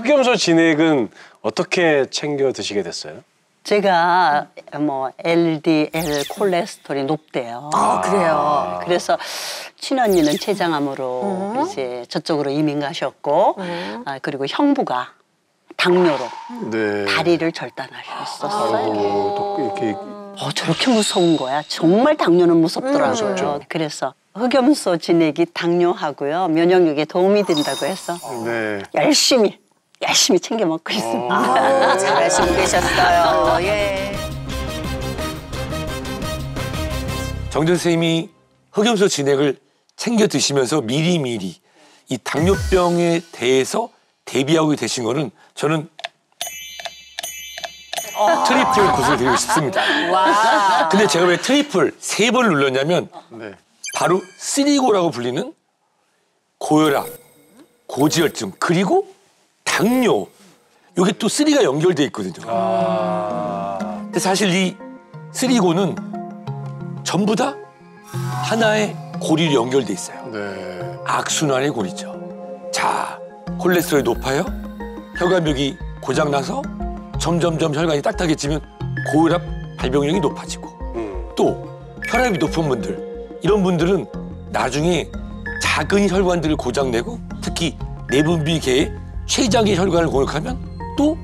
흑염소 진액은 어떻게 챙겨 드시게 됐어요? 제가 LDL 콜레스테롤이 높대요. 아, 그래요? 그래서 친언니는 췌장암으로 이제 저쪽으로 이민 가셨고, 그리고 형부가 당뇨로 다리를 절단하셨었어요. 또 이렇게 저렇게 무서운 거야. 정말 당뇨는 무섭더라고요. 그래서 흑염소 진액이 당뇨하고요, 면역력에 도움이 된다고 해서 열심히 챙겨 먹고 있습니다. 잘하시고 계셨어요. 예. 정전 선생님이 흑염소 진액을 챙겨 드시면서 미리미리 이 당뇨병에 대해서 대비하고 계신 거는 저는 트리플 굿을 드리고 싶습니다. 와. 근데 제가 왜 트리플 3번 눌렀냐면 바로 쓰리고라고 불리는 고혈압, 고지혈증, 그리고 당뇨. 이게 또 3가 연결돼 있거든요. 근데 사실 이 쓰리고는 전부 다 하나의 고리로 연결돼 있어요. 악순환의 고리죠. 자, 콜레스테롤이 높아요. 혈관벽이 고장나서 점점점 혈관이 딱딱해지면 고혈압 발병률이 높아지고 또 혈압이 높은 분들, 이런 분들은 나중에 작은 혈관들을 고장내고 특히 내분비계의 췌장의 혈관을 공격하면 또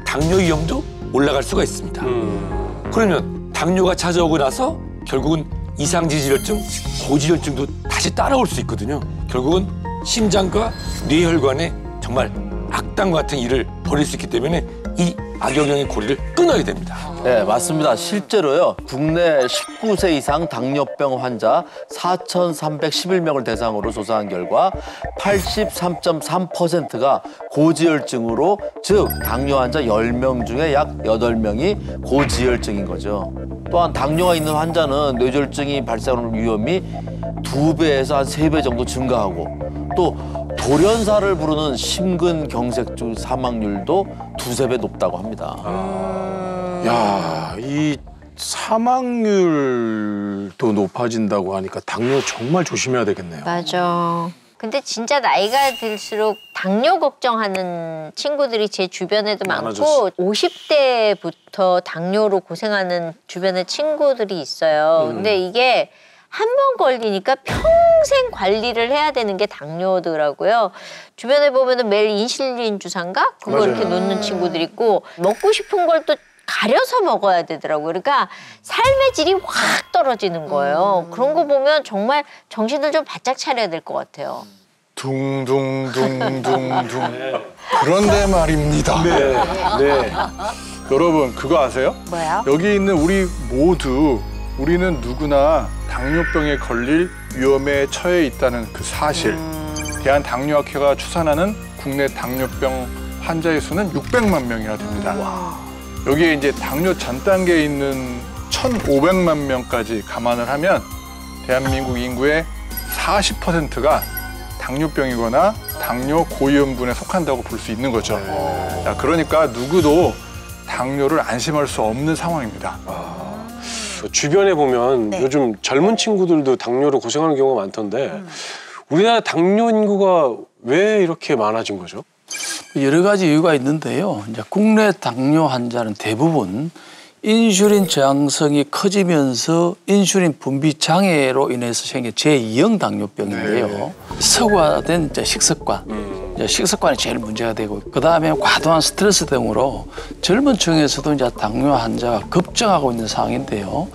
당뇨 위험도 올라갈 수가 있습니다. 그러면 당뇨가 찾아오고 나서 결국은 이상지질혈증, 고지혈증도 다시 따라올 수 있거든요. 결국은 심장과 뇌혈관에 정말 악당 같은 일을 벌일 수 있기 때문에 이 악영향의 고리를 끊어야 됩니다. 네, 맞습니다. 실제로요, 국내 19세 이상 당뇨병 환자 4,311명을 대상으로 조사한 결과 83.3%가 고지혈증으로, 즉 당뇨 환자 10명 중에 약 8명이 고지혈증인 거죠. 또한 당뇨가 있는 환자는 뇌졸중이 발생하는 위험이 2배에서 한 3배 정도 증가하고, 또 돌연사를 부르는 심근경색증 사망률도 2~3배 높다고 합니다. 야, 이 사망률도 높아진다고 하니까 당뇨 정말 조심해야 되겠네요. 맞아. 근데 진짜 나이가 들수록 당뇨 걱정하는 친구들이 제 주변에도 많고 50대부터 당뇨로 고생하는 주변에 친구들이 있어요. 근데 이게 한 번 걸리니까 평생 관리를 해야 되는 게 당뇨더라고요. 주변에 보면은 매일 인슐린 주사인가? 그거 이렇게 놓는 친구들이 있고, 먹고 싶은 걸 또 가려서 먹어야 되더라고요. 그러니까 삶의 질이 확 떨어지는 거예요. 그런 거 보면 정말 정신을 좀 바짝 차려야 될 것 같아요. 둥둥둥둥둥. 그런데 말입니다. 여러분, 그거 아세요? 뭐야? 여기 있는 우리 모두, 우리는 누구나 당뇨병에 걸릴 위험에 처해 있다는 그 사실. 대한당뇨학회가 추산하는 국내 당뇨병 환자의 수는 600만 명이나 됩니다. 여기에 이제 당뇨 전 단계에 있는 1,500만 명까지 감안을 하면 대한민국 인구의 40%가 당뇨병이거나 당뇨 고위험군에 속한다고 볼 수 있는 거죠. 자, 그러니까 누구도 당뇨를 안심할 수 없는 상황입니다. 주변에 보면 요즘 젊은 친구들도 당뇨로 고생하는 경우가 많던데 우리나라 당뇨 인구가 왜 이렇게 많아진 거죠? 여러 가지 이유가 있는데요. 이제 국내 당뇨 환자는 대부분 인슐린 저항성이 커지면서 인슐린 분비 장애로 인해서 생긴 제2형 당뇨병인데요. 서구화된 식습관, 식습관이 제일 문제가 되고, 그 다음에 과도한 스트레스 등으로 젊은 층에서도 이제 당뇨 환자가 급증하고 있는 상황인데요.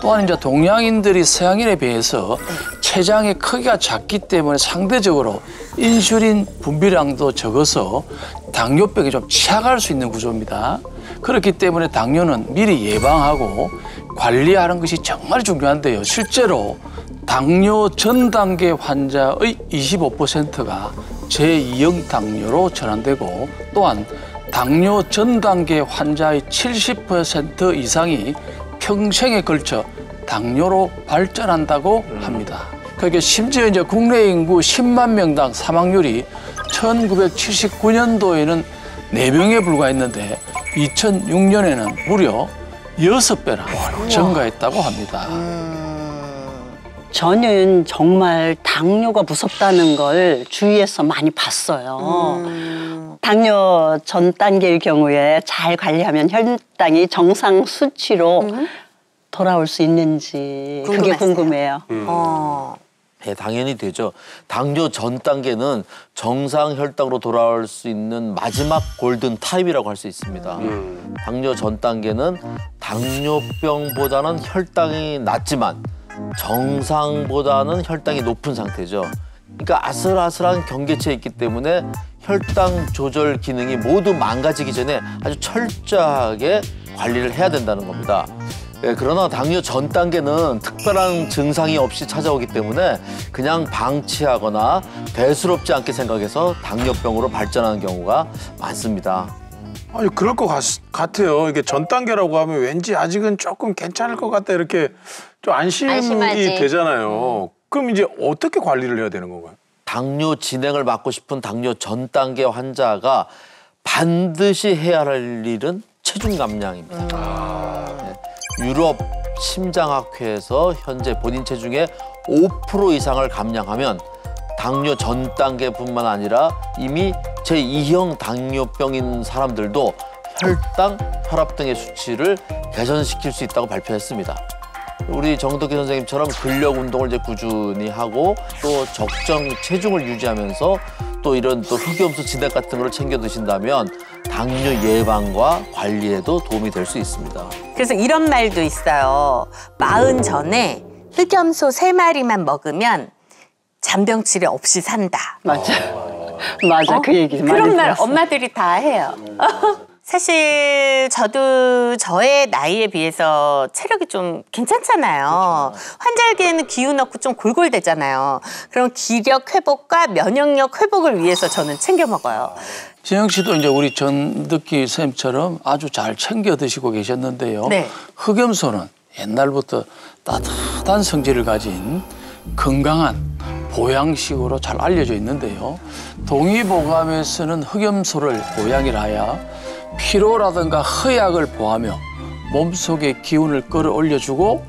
또한 이제 동양인들이 서양인에 비해서 췌장의 크기가 작기 때문에 상대적으로 인슐린 분비량도 적어서 당뇨병에 좀 취약할 수 있는 구조입니다. 그렇기 때문에 당뇨는 미리 예방하고 관리하는 것이 정말 중요한데요. 실제로 당뇨 전 단계 환자의 25%가 제2형 당뇨로 전환되고, 또한 당뇨 전 단계 환자의 70% 이상이 평생에 걸쳐 당뇨로 발전한다고 합니다. 그러니까 심지어 이제 국내 인구 10만 명당 사망률이 1979년도에는 4명에 불과했는데 2006년에는 무려 6배나 증가했다고 합니다. 저는 정말 당뇨가 무섭다는 걸 주위에서 많이 봤어요. 당뇨 전 단계의 경우에 잘 관리하면 혈당이 정상 수치로 돌아올 수 있는지 그게 궁금해요. 네, 당연히 되죠. 당뇨 전 단계는 정상 혈당으로 돌아올 수 있는 마지막 골든 타입이라고 할 수 있습니다. 당뇨 전 단계는 당뇨병보다는 혈당이 낮지만 정상보다는 혈당이 높은 상태죠. 그러니까 아슬아슬한 경계치에 있기 때문에 혈당 조절 기능이 모두 망가지기 전에 아주 철저하게 관리를 해야 된다는 겁니다. 네, 그러나 당뇨 전 단계는 특별한 증상이 없이 찾아오기 때문에 그냥 방치하거나 대수롭지 않게 생각해서 당뇨병으로 발전하는 경우가 많습니다. 아니 그럴 것 같아요. 이게 전 단계라고 하면 왠지 아직은 조금 괜찮을 것 같다 이렇게 좀 안심이 되잖아요. 그럼 이제 어떻게 관리를 해야 되는 건가요? 당뇨 진행을 막고 싶은 당뇨 전 단계 환자가 반드시 해야 할 일은 체중 감량입니다. 유럽 심장학회에서 현재 본인 체중의 5% 이상을 감량하면 당뇨 전 단계뿐만 아니라 이미 제2형 당뇨병인 사람들도 혈당, 혈압 등의 수치를 개선시킬 수 있다고 발표했습니다. 우리 정덕기 선생님처럼 근력 운동을 이제 꾸준히 하고 또 적정 체중을 유지하면서 또 이런 또 흑염소 진액 같은 걸 챙겨 드신다면 당뇨 예방과 관리에도 도움이 될 수 있습니다. 그래서 이런 말도 있어요. 40 전에 흑염소 3마리만 먹으면 잔병 치레 없이 산다. 맞아. 맞아. 그 얘기 많이 그런 말 들었어. 엄마들이 다 해요. 사실 저도 저의 나이에 비해서 체력이 좀 괜찮잖아요. 환절기에는 기운 없고 좀 골골대잖아요. 그럼 기력 회복과 면역력 회복을 위해서 저는 챙겨 먹어요. 진영 씨도 이제 우리 전덕기 선생님처럼 아주 잘 챙겨 드시고 계셨는데요. 네. 흑염소는 옛날부터 따뜻한 성질을 가진 건강한 보양식으로 잘 알려져 있는데요. 동의보감에서는 흑염소를 보양이라 하여 피로라든가 허약을 보하며 몸속의 기운을 끌어올려주고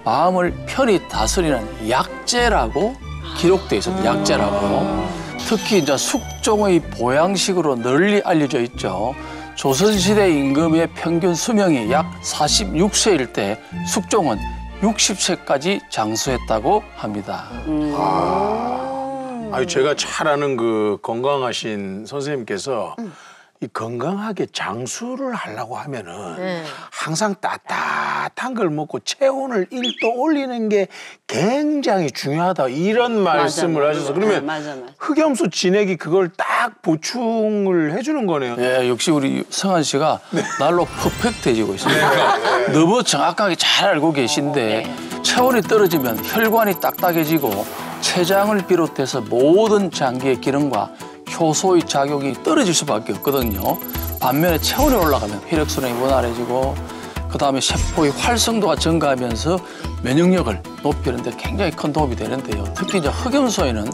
마음을 편히 다스리는 약재라고 기록돼 있어요. 약재라고. 특히 이제 숙종의 보양식으로 널리 알려져 있죠. 조선시대 임금의 평균 수명이 약 46세일 때 숙종은 60세까지 장수했다고 합니다. 아니 제가 잘 아는 그 건강하신 선생님께서 이 건강하게 장수를 하려고 하면은 항상 따뜻한 걸 먹고 체온을 1도 올리는 게 굉장히 중요하다 이런 말씀을 하셔서 그러면 맞아. 흑염소 진액이 그걸 딱 보충을 해주는 거네요. 네, 역시 우리 성한 씨가 날로 퍼펙트해지고 있습니다. 너무 정확하게 잘 알고 계신데 체온이 떨어지면 혈관이 딱딱해지고 췌장을 비롯해서 모든 장기의 기능과 효소의 작용이 떨어질 수밖에 없거든요. 반면에 체온이 올라가면 혈액순환이 원활해지고 그다음에 세포의 활성도가 증가하면서 면역력을 높이는 데 굉장히 큰 도움이 되는데요. 특히 이제 흑염소에는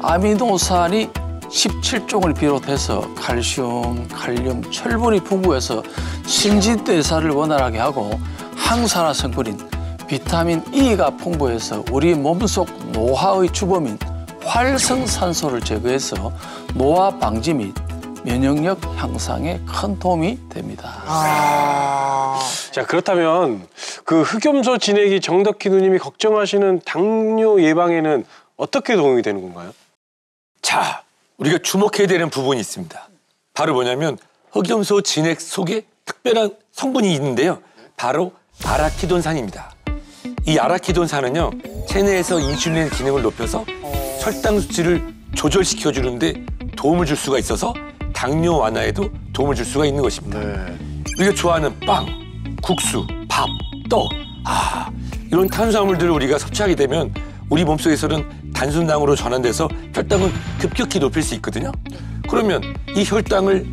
아미노산이 17종을 비롯해서 칼슘, 칼륨, 철분이 풍부해서 신진대사를 원활하게 하고 항산화 성분인 비타민 E가 풍부해서 우리 몸속 노화의 주범인 활성산소를 제거해서 노화 방지 및 면역력 향상에 큰 도움이 됩니다. 자, 그렇다면 그 흑염소 진액이 정덕희 누님이 걱정하시는 당뇨 예방에는 어떻게 도움이 되는 건가요? 자, 우리가 주목해야 되는 부분이 있습니다. 바로 뭐냐면 흑염소 진액 속에 특별한 성분이 있는데요. 바로 아라키돈산입니다. 이 아라키돈산은요, 체내에서 인슐린 기능을 높여서 혈당 수치를 조절시켜주는데 도움을 줄 수가 있어서 당뇨 완화에도 도움을 줄 수가 있는 것입니다. 우리가 좋아하는 빵, 국수, 밥, 떡, 이런 탄수화물들을 우리가 섭취하게 되면 우리 몸속에서는 단순당으로 전환돼서 혈당을 급격히 높일 수 있거든요. 그러면 이 혈당을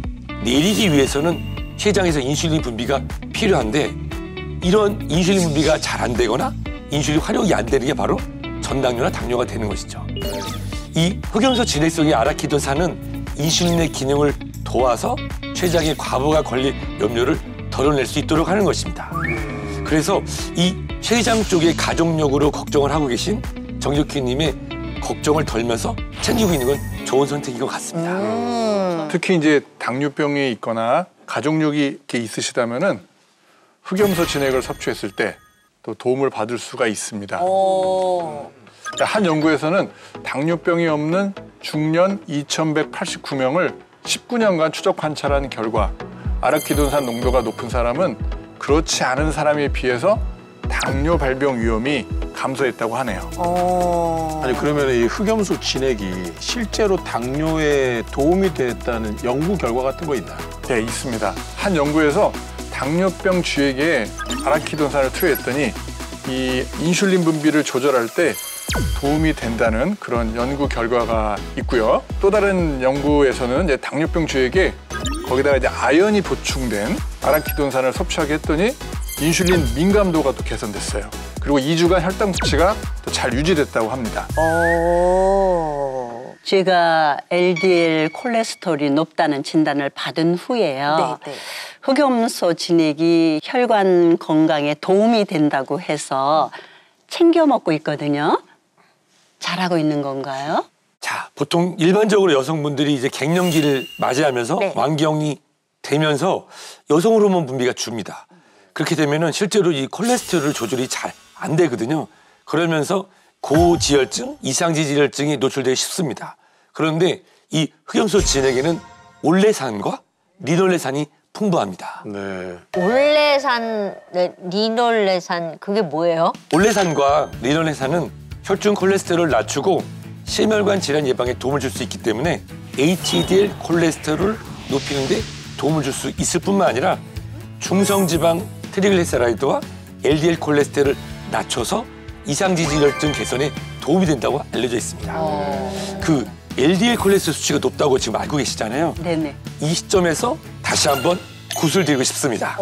내리기 위해서는 췌장에서 인슐린 분비가 필요한데 이런 인슐린 분비가 잘 안 되거나 인슐린 활용이 안 되는 게 바로 전당뇨나 당뇨가 되는 것이죠. 이 흑염소 진액 속의 아라키돈산은 인슐린의 기능을 도와서 췌장에 과부가 걸릴 염려를 덜어낼 수 있도록 하는 것입니다. 그래서 이 췌장 쪽의 가족력으로 걱정을 하고 계신 정덕희 님의 걱정을 덜면서 챙기고 있는 건 좋은 선택인 것 같습니다. 특히 이제 당뇨병이 있거나 가족력이 이렇게 있으시다면은 흑염소 진액을 섭취했을 때 또 도움을 받을 수가 있습니다. 한 연구에서는 당뇨병이 없는 중년 2,189명을 19년간 추적 관찰한 결과 아라키돈산 농도가 높은 사람은 그렇지 않은 사람에 비해서 당뇨 발병 위험이 감소했다고 하네요. 아니 그러면 이 흑염소 진액이 실제로 당뇨에 도움이 됐다는 연구 결과 같은 거 있나요? 네, 있습니다. 한 연구에서 당뇨병 쥐에게 아라키돈산을 투여했더니 이 인슐린 분비를 조절할 때 도움이 된다는 그런 연구 결과가 있고요. 또 다른 연구에서는 이제 당뇨병 쥐에게 거기다가 이제 아연이 보충된 아라키돈산을 섭취하게 했더니 인슐린 민감도가 또 개선됐어요. 그리고 2주간 혈당 수치가 또 잘 유지됐다고 합니다. 제가 LDL 콜레스테롤이 높다는 진단을 받은 후에요. 네, 네. 흑염소 진액이 혈관 건강에 도움이 된다고 해서 챙겨 먹고 있거든요. 잘하고 있는 건가요? 자, 보통 일반적으로 여성분들이 이제 갱년기를 맞이하면서 네. 완경이 되면서 여성 호르몬 분비가 줍니다. 그렇게 되면은 실제로 이 콜레스테롤 조절이 잘 안 되거든요. 그러면서 고지혈증, 이상지지혈증이 노출되기 쉽습니다. 그런데 이 흑염소 진액에는 올레산과 리놀레산이 풍부합니다. 네. 올레산, 리놀레산 그게 뭐예요? 올레산과 리놀레산은 혈중 콜레스테롤을 낮추고 심혈관 질환 예방에 도움을 줄 수 있기 때문에 HDL 콜레스테롤을 높이는 데 도움을 줄 수 있을 뿐만 아니라 중성지방 트리글리세라이드와 LDL 콜레스테롤을 낮춰서 이상지지혈증 개선에 도움이 된다고 알려져 있습니다. 그 LDL 콜레스테롤 수치가 높다고 지금 알고 계시잖아요. 네네. 이 시점에서 다시 한번 굿을 드리고 싶습니다.